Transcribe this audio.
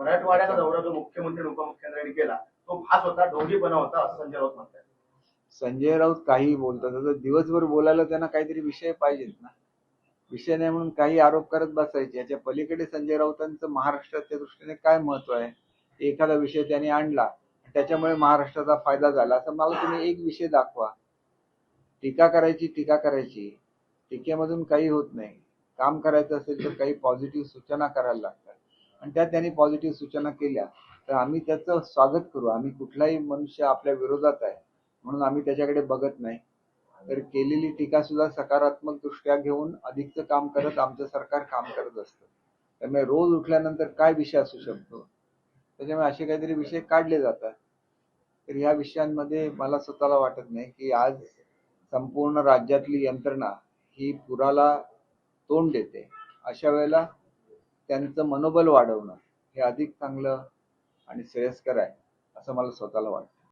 मराठवाड्याचा दौरा जो मुख्यमंत्री आणि उपमुख्यमंत्र्यांनी केला तो भास होता, ढोंगीपणा होता, असं संजय राऊत म्हणतात. संजय राऊत काही बोलतात, आता दिवसभर बोलायला त्यांना काहीतरी विषय पाहिजेत ना. विषय नाही म्हणून काही आरोप करत बसायचे. याच्या पलीकडे संजय राऊतांचं महाराष्ट्राच्या दृष्टीने काय महत्व आहे, एखादा विषय त्यांनी आणला त्याच्यामुळे महाराष्ट्राचा फायदा झाला असं मला तुम्ही एक विषय दाखवा. टीका करायची, टीकेमधून काही होत नाही. काम करायचं असेल तर काही पॉझिटिव्ह सूचना करायला लागतात आणि त्या त्यांनी पॉझिटिव्ह सूचना केल्या तर आम्ही त्याचं स्वागत करू. आम्ही कुठलाही मनुष्य आपल्या विरोधात आहे म्हणून आम्ही त्याच्याकडे बघत नाही. तर केलेली टीका सुद्धा सकारात्मक दृष्ट्या घेऊन अधिकचं काम करत आमचं सरकार काम करत असतं. त्यामुळे रोज उठल्यानंतर काय विषय असू शकतो, त्याच्यामुळे असे काहीतरी विषय काढले जातात. तर ह्या विषयांमध्ये मला स्वतःला वाटत नाही की आज संपूर्ण राज्यातली यंत्रणा ही पुराला तोंड देते. अशा वेळेला त्यांचं मनोबल वाढवणं हे अधिक चांगलं आणि श्रेयस्कर आहे असं मला स्वतःला वाटतं.